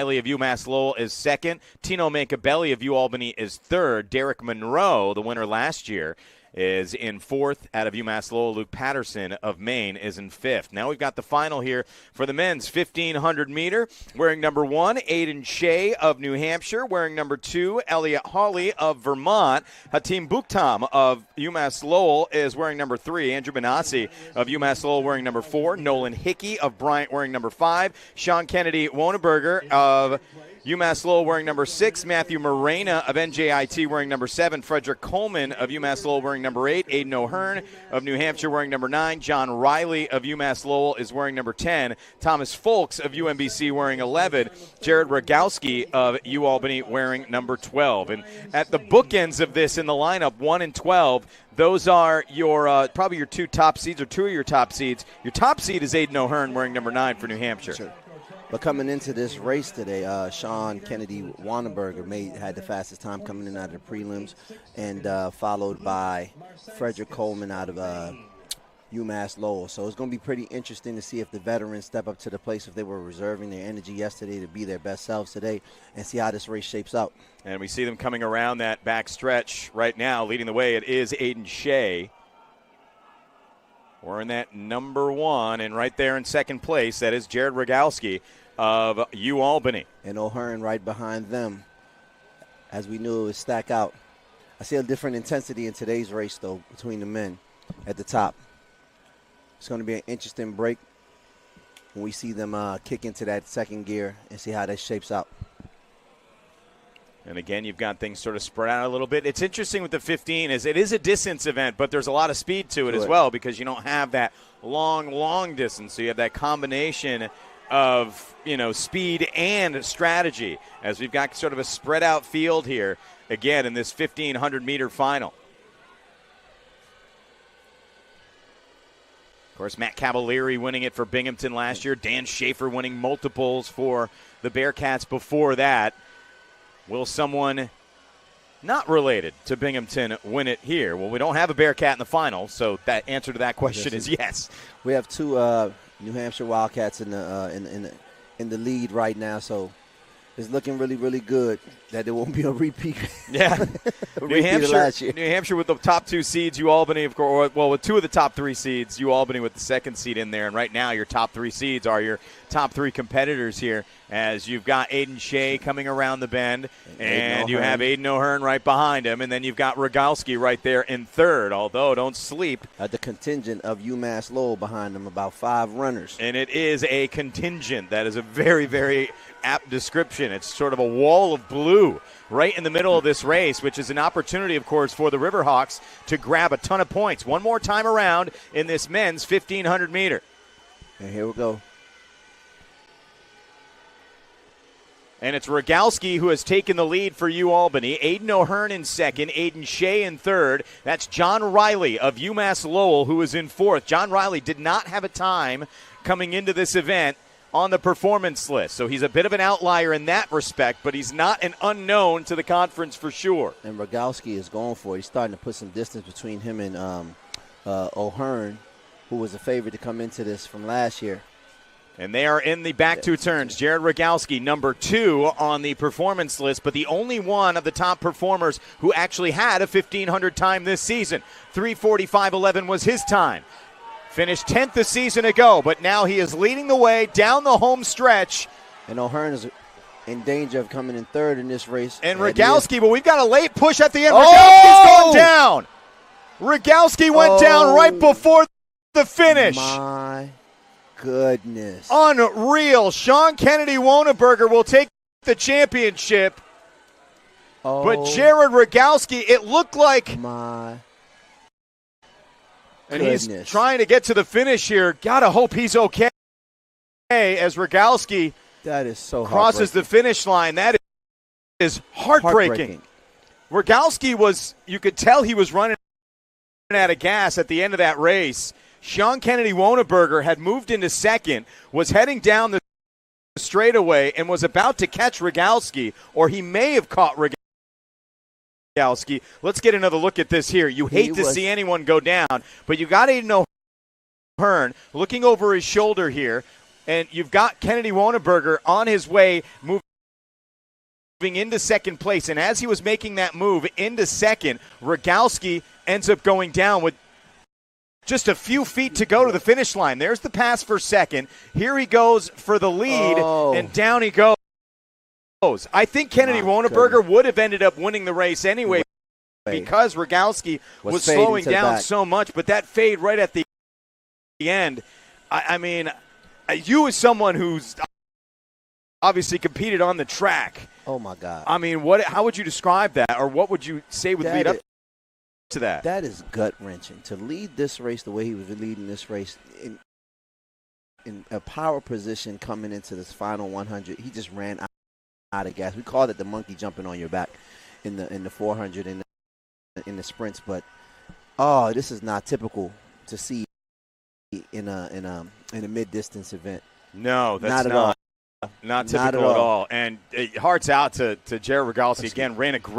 Riley of UMass Lowell is second. Tino Mancabelli of UAlbany is third. Derek Monroe, the winner last year, is in fourth out of UMass Lowell. Luke Patterson of Maine is in fifth. Now we've got the final here for the men's 1,500 meter. Wearing number 1, Aiden Shea of New Hampshire. Wearing number 2, Elliot Hawley of Vermont. Hatim Bukhtam of UMass Lowell is wearing number 3. Andrew Benassi of UMass Lowell wearing number 4. Nolan Hickey of Bryant wearing number 5. Sean Kennedy-Wonneberger of UMass Lowell wearing number 6. Matthew Morena of NJIT wearing number 7. Frederick Coleman of UMass Lowell wearing number 8. Aiden O'Hearn of New Hampshire wearing number 9. John Riley of UMass Lowell is wearing number 10. Thomas Folks of UMBC wearing 11. Jared Rogowski of UAlbany wearing number 12. And at the bookends of this in the lineup, 1 and 12, those are your probably your 2 top seeds or 2 of your top seeds. Your top seed is Aiden O'Hearn wearing number 9 for New Hampshire. Sure. But coming into this race today, Sean Kennedy-Wonneberger had the fastest time coming in out of the prelims, and followed by Frederick Coleman out of UMass Lowell. So it's going to be pretty interesting to see if the veterans step up to the place if they were reserving their energy yesterday to be their best selves today, and see how this race shapes out. And we see them coming around that back stretch right now. Leading the way, it is Aiden Shea. We're in that number 1, and right there in second place, that is Jared Rogowski of UAlbany. And O'Hearn right behind them. As we knew, it would stack out. I see a different intensity in today's race, though, between the men at the top. It's going to be an interesting break when we see them kick into that second gear and see how that shapes out. And again, you've got things sort of spread out a little bit. It's interesting with the 15 is it is a distance event, but there's a lot of speed to it as well because you don't have that long distance. So you have that combination of, speed and strategy as we've got sort of a spread out field here again in this 1,500-meter final. Of course, Matt Cavalieri winning it for Binghamton last year. Dan Schaefer winning multiples for the Bearcats before that. Will someone not related to Binghamton win it here? Well, we don't have a Bearcat in the final, so that answer to that question is yes. We have 2 New Hampshire Wildcats in the lead right now, so it's looking really, really good that there won't be a repeat. Yeah, New Hampshire with the top 2 seeds, UAlbany, of course. Well, with 2 of the top 3 seeds, UAlbany with the second seed in there, and right now your top 3 seeds are your top 3 competitors here. As you've got Aiden Shea coming around the bend, and you have Aiden O'Hearn right behind him, and then you've got Rogowski right there in third, although don't sleep. The contingent of UMass Lowell behind them, about 5 runners. And it is a contingent. That is a very, very apt description. It's sort of a wall of blue right in the middle of this race, which is an opportunity, of course, for the Riverhawks to grab a ton of points. One more time around in this men's 1,500 meter. And here we go. And it's Rogowski who has taken the lead for UAlbany. Aiden O'Hearn in second. Aiden Shea in third. That's John Riley of UMass Lowell who is in fourth. John Riley did not have a time coming into this event on the performance list. So he's a bit of an outlier in that respect, but he's not an unknown to the conference for sure. And Rogowski is going for it. He's starting to put some distance between him and O'Hearn, who was a favorite to come into this from last year. And they are in the back 2 turns. Jared Rogowski, number 2 on the performance list, but the only one of the top performers who actually had a 1,500 time this season. 3:45.11 was his time. Finished 10th a season ago, but now he is leading the way down the home stretch. And O'Hearn is in danger of coming in third in this race. And Rogowski, but we've got a late push at the end. Rogowski's gone down. Rogowski went down right before the finish. My goodness. Unreal. Sean Kennedy-Wonneberger will take the championship. But Jared Rogowski, it looked like. My And he's trying to get to the finish here. Gotta hope he's okay as Rogowski crosses the finish line. That is heartbreaking. Rogowski was, you could tell he was running out of gas at the end of that race. Sean Kennedy-Wonneberger had moved into second, was heading down the straightaway, and was about to catch Rogowski, or he may have caught Rogowski. Let's get another look at this here. You hate to see anyone go down, but you got Aiden O'Hearn looking over his shoulder here, and you've got Kennedy-Wonneberger on his way, moving into second place, and as he was making that move into second, Rogalski ends up going down with just a few feet to go to the finish line. There's the pass for second. Here he goes for the lead, and down he goes. I think Kennedy-Wonneberger would have ended up winning the race anyway because Rogalski was slowing down so much, but that fade right at the end, I mean, you as someone who's obviously competed on the track. Oh, my God. I mean, how would you describe that, or what would you say would lead up to that? That is gut-wrenching. To lead this race the way he was leading this race in a power position coming into this final 100, he just ran out of gas. We called it the monkey jumping on your back in the 400 in the sprints, but this is not typical to see in a mid-distance event. No, that's not at all. Not typical at all. And hearts out to Jared Rogalski again. Ran a great